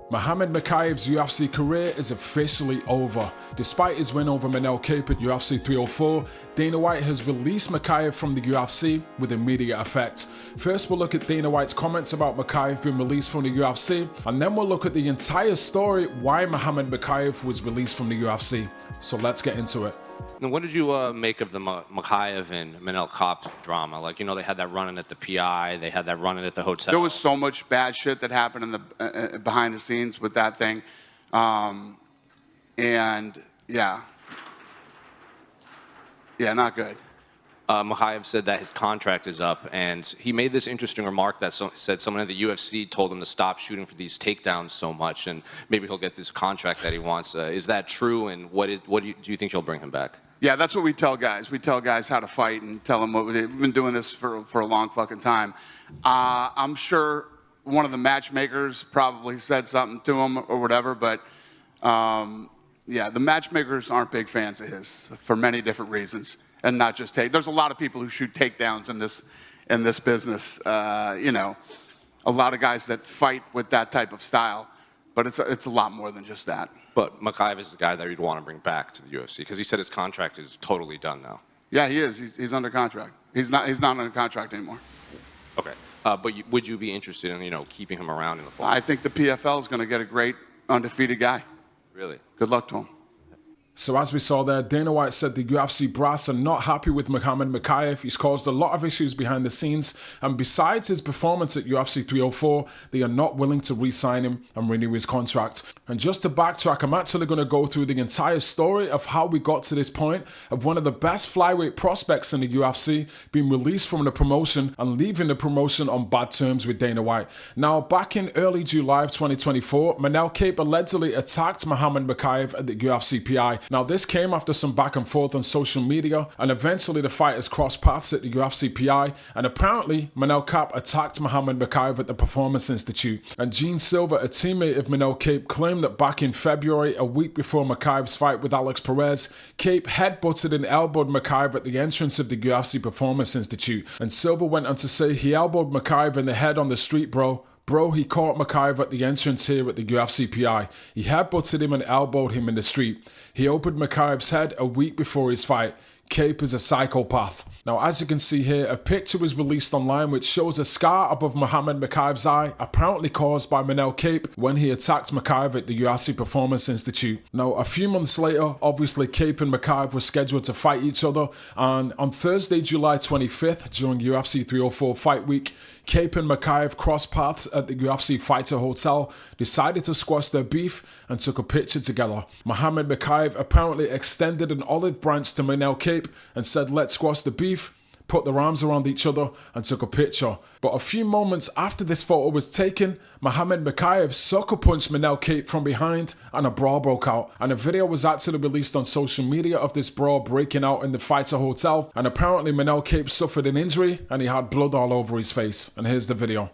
Muhammad Mokaev's UFC career is officially over. Despite his win over Manel Kape at UFC 304, Dana White has released Mokaev from the UFC with immediate effect. First, we'll look at Dana White's comments about Mokaev being released from the UFC, and then we'll look at the entire story why Muhammad Mokaev was released from the UFC. So let's get into it. Now, what did you make of the Mokaev and Manel Kape drama? Like, they had that run-in at the PI, they had that run-in at the hotel. There was so much bad shit that happened in the behind the scenes with that thing, and yeah, not good. Mokaev said that his contract is up, and he made this interesting remark that said someone at the UFC told him to stop shooting for these takedowns so much, and maybe he'll get this contract that he wants. Is that true, and what do you think he'll bring him back? Yeah, that's what we tell guys. We tell guys how to fight and tell them we've been doing this for a long fucking time. I'm sure one of the matchmakers probably said something to him or whatever, but yeah, the matchmakers aren't big fans of his for many different reasons. And not just there's a lot of people who shoot takedowns in this business. A lot of guys that fight with that type of style, but it's a lot more than just that. But Mokaev is the guy that you'd want to bring back to the UFC because he said his contract is totally done now. Yeah, he is. He's under contract. He's not under contract anymore. Okay, but would you be interested in keeping him around in the fall? I think the PFL is going to get a great undefeated guy. Really? Good luck to him. So as we saw there, Dana White said the UFC brass are not happy with Muhammad Mokaev. He's caused a lot of issues behind the scenes, and besides his performance at UFC 304, they are not willing to re-sign him and renew his contract. And just to backtrack, I'm actually going to go through the entire story of how we got to this point of one of the best flyweight prospects in the UFC being released from the promotion and leaving the promotion on bad terms with Dana White. Now, back in early July of 2024, Manel Kape allegedly attacked Muhammad Mokaev at the UFC PI. Now, this came after some back and forth on social media, and eventually the fighters crossed paths at the UFC PI, and apparently Manel Kape attacked Muhammad Mokaev at the Performance Institute. And Gene Silva, a teammate of Manel Kape, claimed that back in February, a week before Mokaev's fight with Alex Perez, Kape headbutted and elbowed Mokaev at the entrance of the UFC Performance Institute. And Silva went on to say he elbowed Mokaev in the head on the street, bro. Bro, he caught Mokaev at the entrance here at the UFC PI. He headbutted him and elbowed him in the street. He opened Mokaev's head a week before his fight. Kape is a psychopath. Now, as you can see here, a picture was released online which shows a scar above Muhammad Mokaev's eye, apparently caused by Manel Kape when he attacked Mokaev at the UFC Performance Institute. Now, a few months later, obviously Kape and Mokaev were scheduled to fight each other, and on Thursday, July 25th, during UFC 304 fight week, Kape and Mokaev crossed paths at the UFC Fighter Hotel, decided to squash their beef, and took a picture together. Muhammad Mokaev apparently extended an olive branch to Manel Kape and said, "Let's squash the beef," put their arms around each other and took a picture. But a few moments after this photo was taken, Muhammad Mokaev sucker punched Manel Kape from behind and a brawl broke out. And a video was actually released on social media of this brawl breaking out in the Fighter Hotel, and apparently Manel Kape suffered an injury and he had blood all over his face. And here's the video.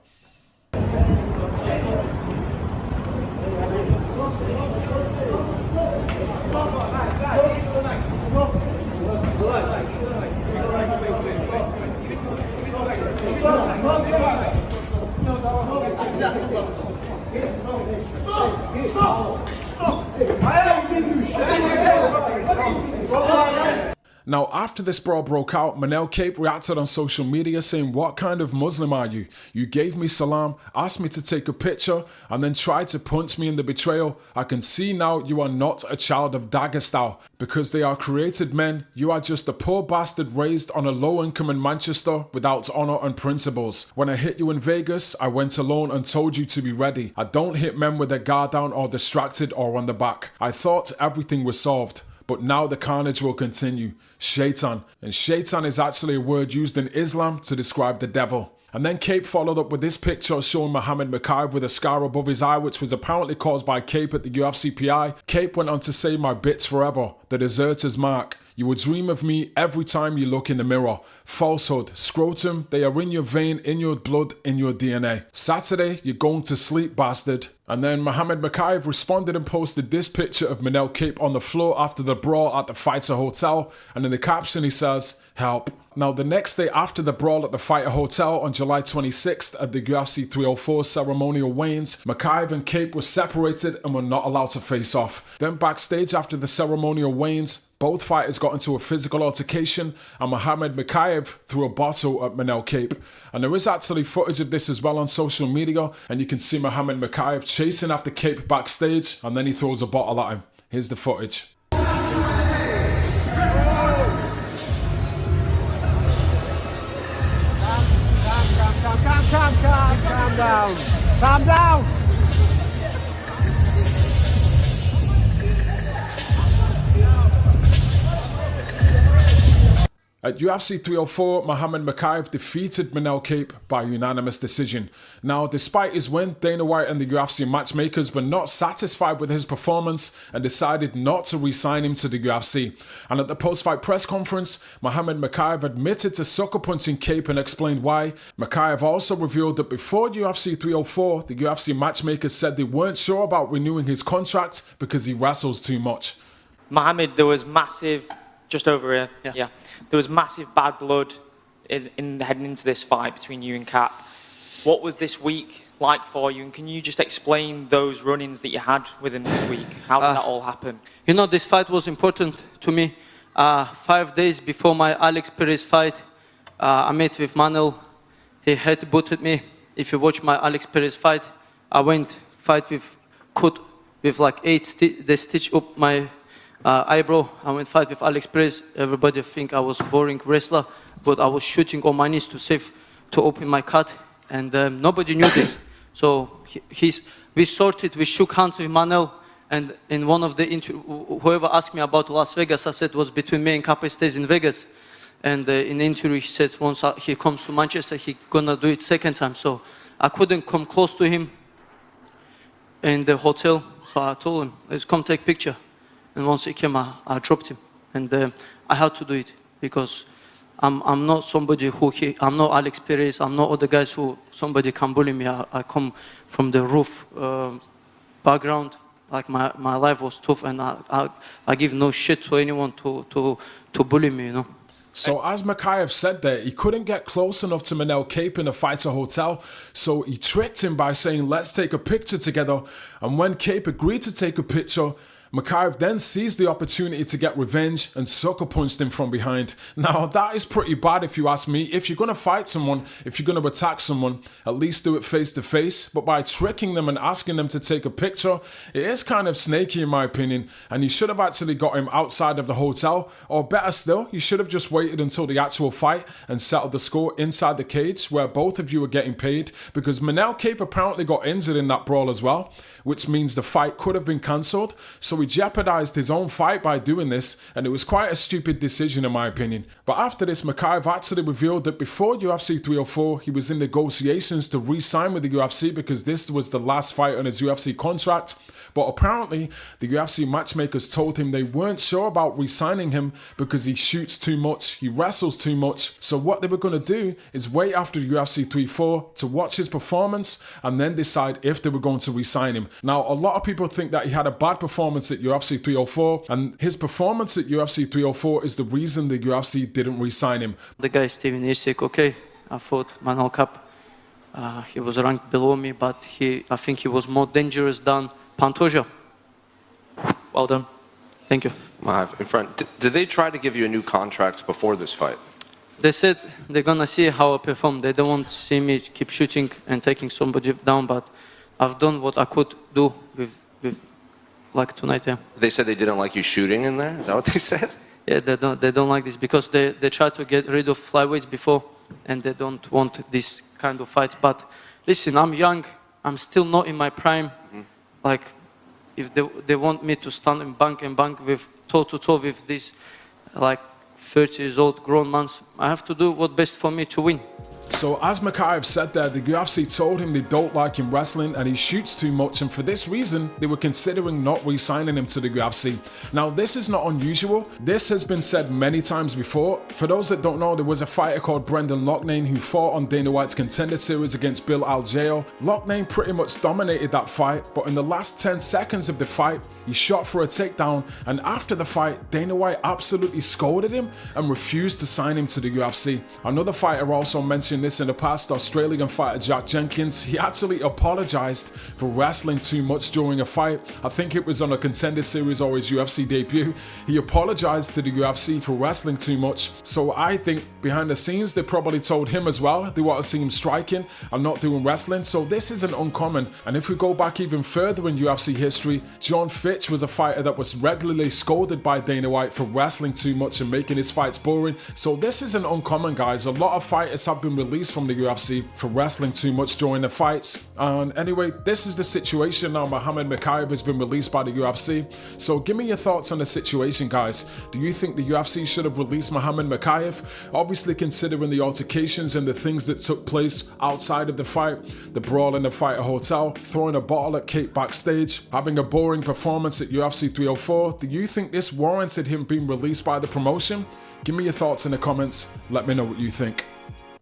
Now, after this brawl broke out, Manel Kape reacted on social media saying, "What kind of Muslim are you? You gave me salam, asked me to take a picture, and then tried to punch me in the betrayal. I can see now you are not a child of Dagestan. Because they are created men, you are just a poor bastard raised on a low income in Manchester without honor and principles. When I hit you in Vegas, I went alone and told you to be ready. I don't hit men with their guard down or distracted or on the back. I thought everything was solved. But now the carnage will continue. Shaitan." And shaitan is actually a word used in Islam to describe the devil. And then Kape followed up with this picture showing Muhammad Mokaev with a scar above his eye, which was apparently caused by Kape at the UFC PI. Kape went on to say, "My bits forever, the deserter's mark. You will dream of me every time you look in the mirror. Falsehood, scrotum, they are in your vein, in your blood, in your DNA. Saturday, you're going to sleep, bastard." And then Muhammad Mokaev responded and posted this picture of Manel Kape on the floor after the brawl at the Fighter Hotel. And in the caption he says, "Help, Now, the next day after the brawl at the Fighter Hotel on July 26th at the UFC 304 ceremonial weigh-ins, Mokaev and Cape were separated and were not allowed to face off. Then backstage after the ceremonial weigh-ins, both fighters got into a physical altercation and Muhammad Mokaev threw a bottle at Manel Cape. And there is actually footage of this as well on social media, and you can see Muhammad Mokaev chasing after Cape backstage, and then he throws a bottle at him. Here's the footage. Calm down. Calm down. At UFC 304, Muhammad Mokaev defeated Manel Cape by unanimous decision. Now, despite his win, Dana White and the UFC matchmakers were not satisfied with his performance and decided not to re-sign him to the UFC. And at the post-fight press conference, Muhammad Mokaev admitted to sucker punching Cape and explained why. Mokaev also revealed that before UFC 304, the UFC matchmakers said they weren't sure about renewing his contract because he wrestles too much. Mohamed, there was massive, just over here, yeah. There was massive bad blood in heading into this fight between you and Cap. What was this week like for you? And can you just explain those run-ins that you had with him this week? How did that all happen? You know, this fight was important to me. 5 days before my Alex Perez fight, I met with Manel. He headbutted me. If you watch my Alex Perez fight, I went fight with cut with like they stitch up my eyebrow. I went fight with Alex Perez. Everybody think I was boring wrestler, but I was shooting on my knees to open my cut, and nobody knew this. So we sorted. We shook hands with Manel, and in one of the whoever asked me about Las Vegas, I said it was between me and Cape stays in Vegas, and in the interview he said once he comes to Manchester, he gonna do it second time. So I couldn't come close to him in the hotel, so I told him, let's come take picture. And once he came, I dropped him, and I had to do it because I'm not somebody I'm not Alex Perez. I'm not other guys who somebody can bully me. I come from the roof background. Like my life was tough, and I give no shit to anyone to bully me, you know. So as Mokaev said there, he couldn't get close enough to Manel Cape in the Fighter Hotel, so he tricked him by saying, let's take a picture together. And when Cape agreed to take a picture, Mokaev then seized the opportunity to get revenge and sucker punched him from behind. Now, that is pretty bad if you ask me. If you're going to fight someone, if you're going to attack someone, at least do it face to face. But by tricking them and asking them to take a picture, it is kind of snaky in my opinion. And you should have actually got him outside of the hotel. Or better still, you should have just waited until the actual fight and settled the score inside the cage where both of you were getting paid. Because Manel Cape apparently got injured in that brawl as well, which means the fight could have been cancelled. So he jeopardized his own fight by doing this, and it was quite a stupid decision in my opinion. But after this, Mokaev actually revealed that before UFC 304, he was in negotiations to re-sign with the UFC because this was the last fight on his UFC contract. But apparently, the UFC matchmakers told him they weren't sure about re-signing him because he shoots too much, he wrestles too much. So what they were going to do is wait after UFC 304 to watch his performance and then decide if they were going to re-sign him. Now, a lot of people think that he had a bad performance at UFC 304, and his performance at UFC 304 is the reason the UFC didn't re-sign him. The guy, Steven Isik, okay, I fought Manel Cap. He was ranked below me, but I think he was more dangerous than Pantoja. Well done. Thank you. Mokaev, in front. Did they try to give you a new contract before this fight? They said they're gonna see how I perform. They don't want to see me keep shooting and taking somebody down, but I've done what I could do with like tonight, yeah. They said they didn't like you shooting in there? Is that what they said? Yeah, they don't like this because they tried to get rid of flyweights before, and they don't want this kind of fight. But listen, I'm young. I'm still not in my prime. Like, if they want me to stand and bank with toe-to-toe with these, like, 30 years old grown men, I have to do what's best for me to win. So as Mokaev said there, the UFC told him they don't like him wrestling and he shoots too much, and for this reason, they were considering not re-signing him to the UFC. Now this is not unusual. This has been said many times before. For those that don't know, there was a fighter called Brendan Loughnane who fought on Dana White's Contender Series against Bill Algeo. Loughnane pretty much dominated that fight, but in the last 10 seconds of the fight, he shot for a takedown, and after the fight, Dana White absolutely scolded him and refused to sign him to the UFC. Another fighter also mentioned this in the past, Australian fighter Jack Jenkins. He actually apologized for wrestling too much during a fight. I think it was on a Contender Series or his UFC debut. He apologized to the UFC for wrestling too much. So I think behind the scenes, they probably told him as well they want to see him striking and not doing wrestling. So this isn't uncommon. And if we go back even further in UFC history, John Fitch was a fighter that was regularly scolded by Dana White for wrestling too much and making his fights boring. So this isn't uncommon, guys. A lot of fighters have been released from the UFC for wrestling too much during the fights. And anyway, this is the situation now. Muhammad Mokaev has been released by the UFC. So give me your thoughts on the situation, guys. Do you think the UFC should have released Muhammad Mokaev? Obviously considering the altercations and the things that took place outside of the fight, the brawl in the fighter hotel, throwing a bottle at Kate backstage, having a boring performance at UFC 304, do you think this warranted him being released by the promotion? Give me your thoughts in the comments. Let me know what you think.